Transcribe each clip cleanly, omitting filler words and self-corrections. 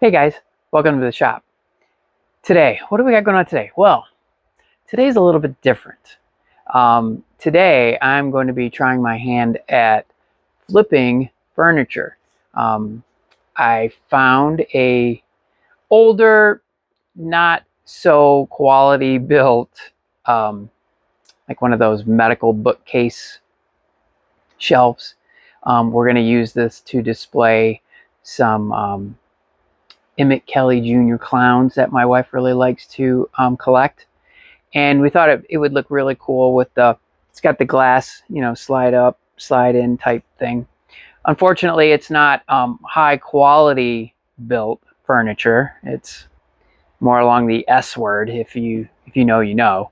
Hey guys, welcome to the shop. Today, what do we got going on today? Well, today's a little bit different. Today, I'm going to be trying my hand at flipping furniture. I found a older, not so quality built, like one of those medical bookcase shelves. We're going to use this to display some Emmett Kelly Jr. clowns that my wife really likes to collect. And we thought it would look really cool with it's got the glass, slide up, slide in type thing. Unfortunately, it's not high quality built furniture. It's more along the S word, if you know, you know.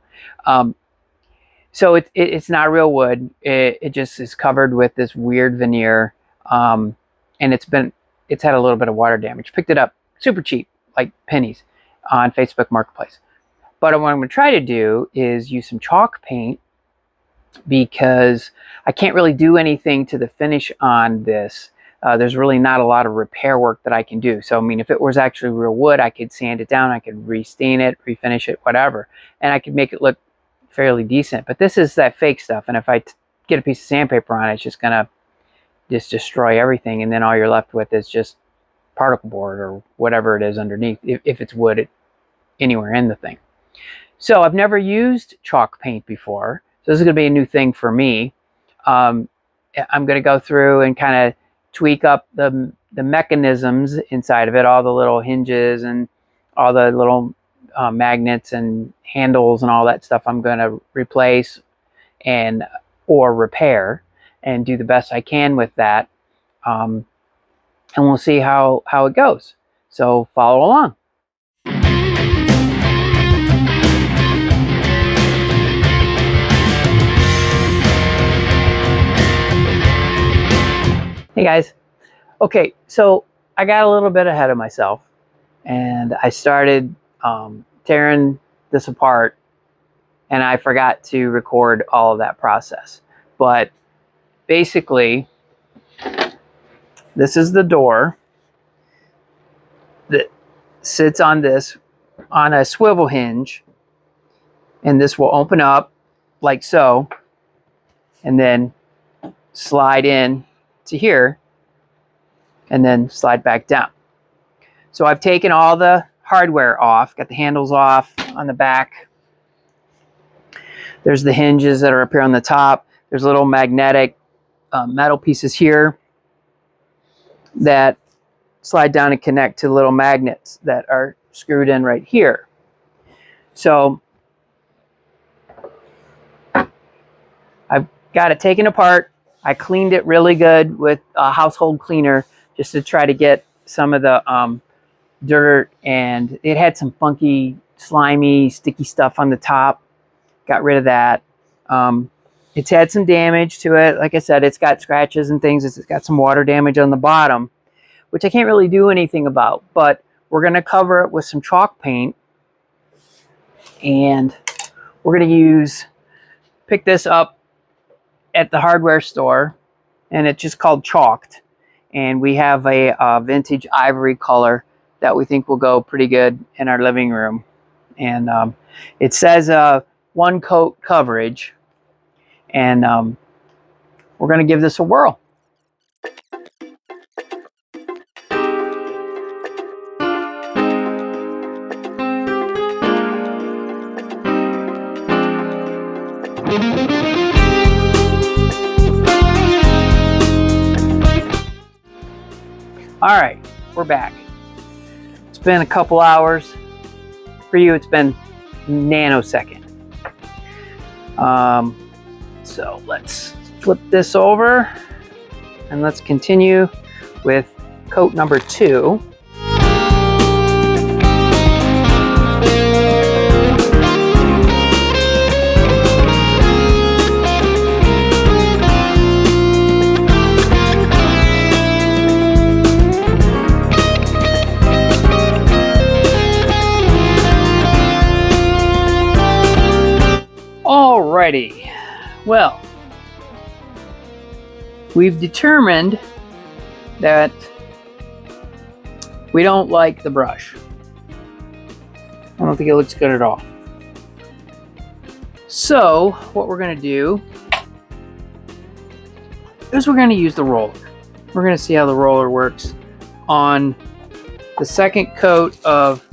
So it's not real wood. It just is covered with this weird veneer, and it's had a little bit of water damage. Picked it up super cheap, like pennies, on Facebook Marketplace. But what I'm going to try to do is use some chalk paint, because I can't really do anything to the finish on this. There's really not a lot of repair work that I can do. So, I mean, if it was actually real wood, I could sand it down, I could restain it, refinish it, whatever, and I could make it look fairly decent. But this is that fake stuff, and if I get a piece of sandpaper on it, it's just going to destroy everything, and then all you're left with is just particle board or whatever it is underneath, if it's wood anywhere in the thing. So I've never used chalk paint before, so this is going to be a new thing for me. I'm going to go through and kind of tweak up the mechanisms inside of it, all the little hinges and all the little magnets and handles and all that stuff. I'm going to replace or repair and do the best I can with that. And we'll see how it goes. So follow along. Hey guys. Okay, so I got a little bit ahead of myself, and I started tearing this apart, and I forgot to record all of that process. But basically, this is the door that sits on a swivel hinge, and this will open up like so, and then slide in to here, and then slide back down. So I've taken all the hardware off, got the handles off on the back. There's the hinges that are up here on the top. There's little magnetic metal pieces here that slide down and connect to little magnets that are screwed in right here. So I've got it taken apart. I cleaned it really good with a household cleaner just to try to get some of the dirt, and it had some funky, slimy, sticky stuff on the top. Got rid of that. It's had some damage to it. Like I said, it's got scratches and things. It's got some water damage on the bottom, which I can't really do anything about. But we're going to cover it with some chalk paint. And we're going to pick this up at the hardware store. And it's just called Chalked. And we have a vintage ivory color that we think will go pretty good in our living room. And it says one coat coverage. And we're going to give this a whirl. All right, we're back. It's been a couple hours. For you, it's been nanosecond. So let's flip this over and let's continue with coat number 2. Alrighty, well, we've determined that We don't like the brush. I don't think it looks good at all. So what we're going to do is we're going to use the roller. We're going to see how the roller works on the second coat of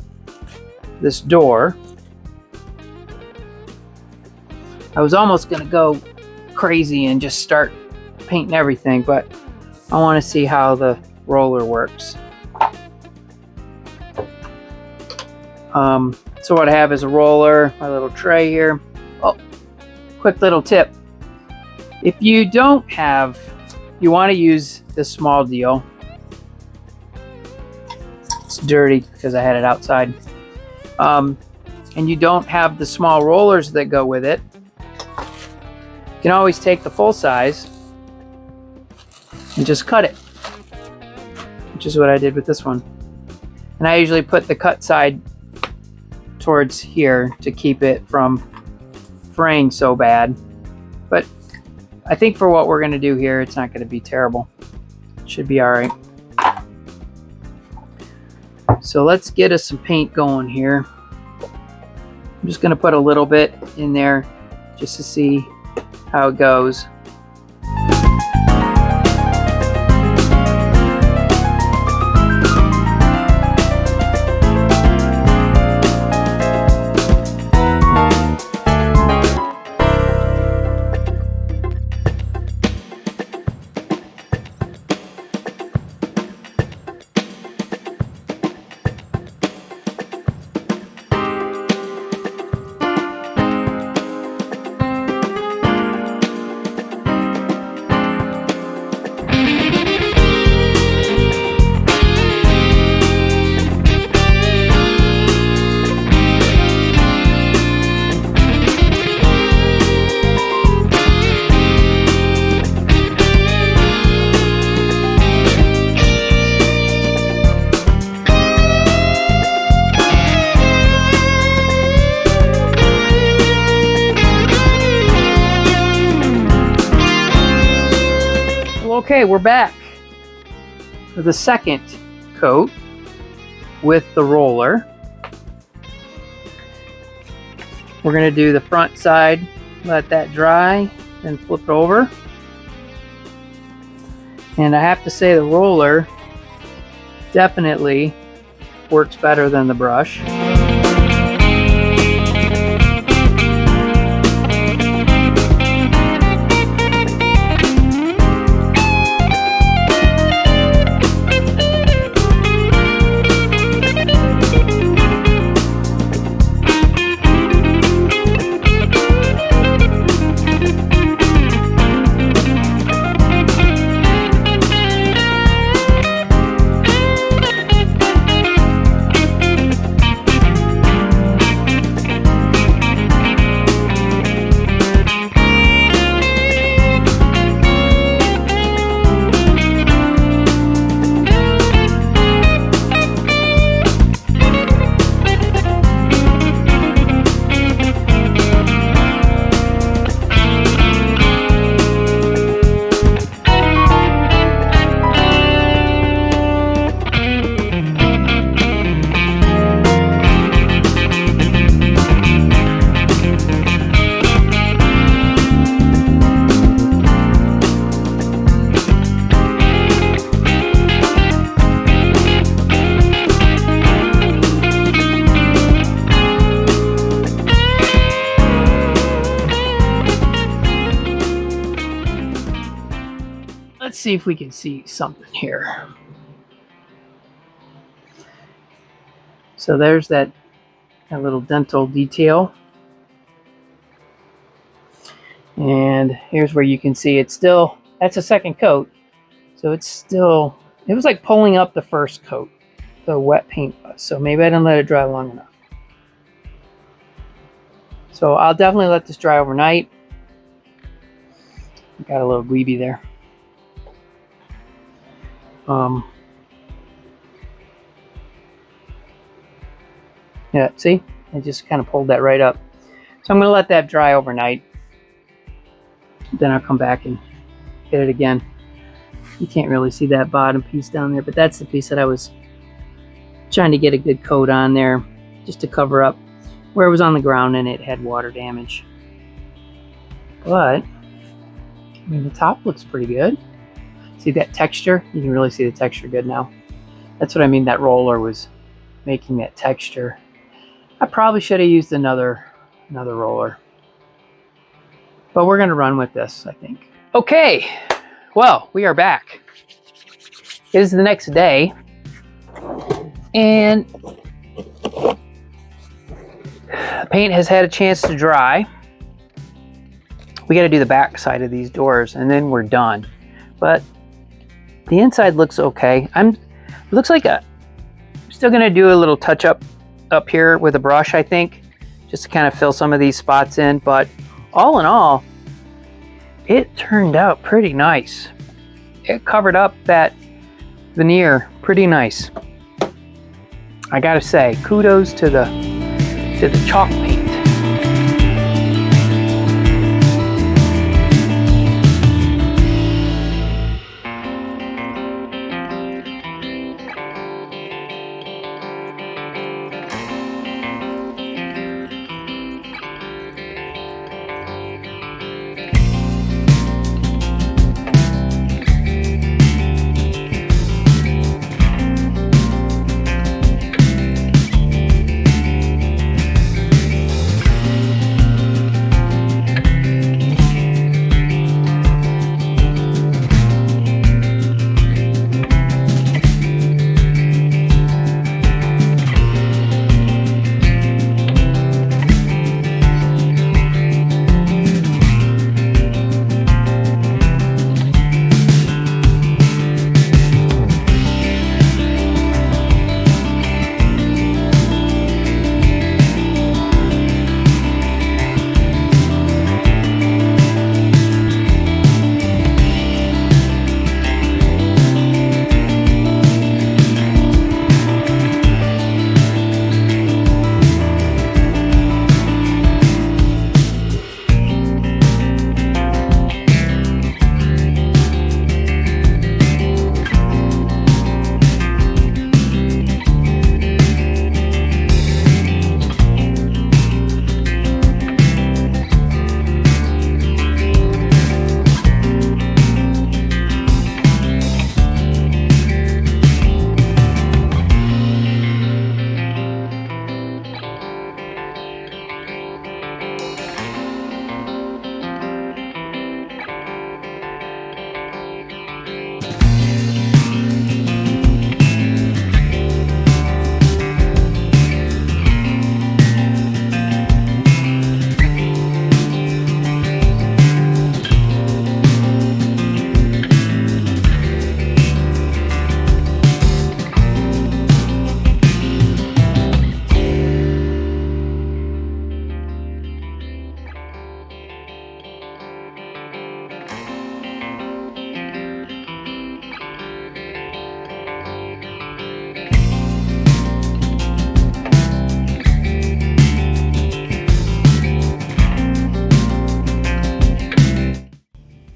this door. I was almost going to go crazy and just start painting everything, but I want to see how the roller works. So what I have is a roller, my little tray here. Oh, quick little tip. If you don't have, you want to use this small deal. It's dirty because I had it outside. And you don't have the small rollers that go with it, you can always take the full size and just cut it, which is what I did with this one. And I usually put the cut side towards here to keep it from fraying so bad. But I think for what we're going to do here, it's not going to be terrible. It should be all right. So let's get us some paint going here. I'm just going to put a little bit in there just to see how it goes. Okay, we're back for the second coat with the roller. We're going to do the front side, let that dry, then flip it over. And I have to say the roller definitely works better than the brush. Let's see if we can see something here. So there's that little dental detail. And here's where you can see it's still, that's a second coat. So it's still, it was like pulling up the first coat, the wet paint was. So maybe I didn't let it dry long enough. So I'll definitely let this dry overnight. Got a little dweeby there. Yeah, see? I just kind of pulled that right up. So I'm going to let that dry overnight. Then I'll come back and hit it again. You can't really see that bottom piece down there, but that's the piece that I was Trying to get a good coat on there just to cover up where it was on the ground and it had water damage. But I mean, the top looks pretty good. See that texture? You can really see the texture good now. That's what I mean, that roller was making that texture. I probably should have used another roller, but we're gonna run with this, I think. Okay, well, we are back. It is the next day, and the paint has had a chance to dry. We got to do the back side of these doors, and then we're done. But the inside looks okay. Looks like I'm still gonna do a little touch up here with a brush, I think, just to kind of fill some of these spots in. But all in all, it turned out pretty nice. It covered up that veneer pretty nice. I gotta say, kudos to the chalk paint.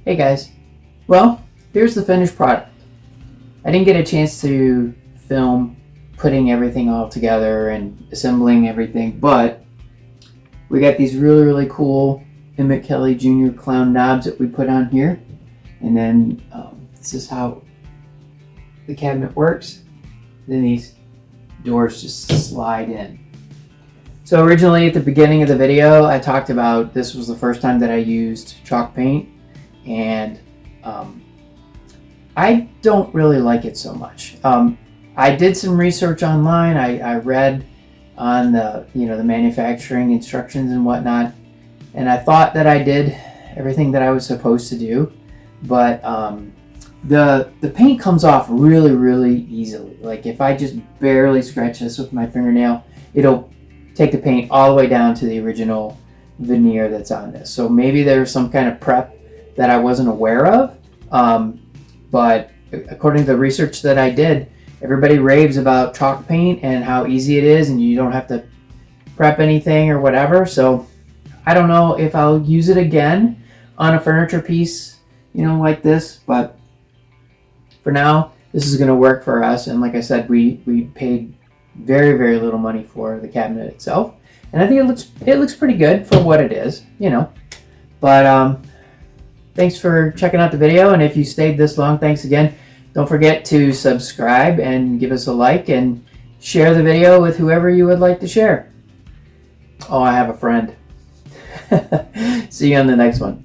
Hey guys, well, here's the finished product. I didn't get a chance to film putting everything all together and assembling everything, but we got these really cool Emmett Kelly Jr. clown knobs that we put on here, and then this is how the cabinet works. Then these doors just slide in. So originally at the beginning of the video, I talked about this was the first time that I used chalk paint, and I don't really like it so much. I did some research online. I read on the the manufacturing instructions and whatnot, and I thought that I did everything that I was supposed to do, but the paint comes off really easily. Like if I just barely scratch this with my fingernail, it'll take the paint all the way down to the original veneer that's on this. So maybe there's some kind of prep that I wasn't aware of, but according to the research that I did, everybody raves about chalk paint and how easy it is, and you don't have to prep anything or whatever. So I don't know if I'll use it again on a furniture piece, like this, but for now, this is going to work for us. And like I said, we paid Very, very little money for the cabinet itself. And I think it looks pretty good for what it is, you know. But thanks for checking out the video, and if you stayed this long, thanks again. Don't forget to subscribe and give us a like and share the video with whoever you would like to share. Oh, I have a friend. See you on the next one.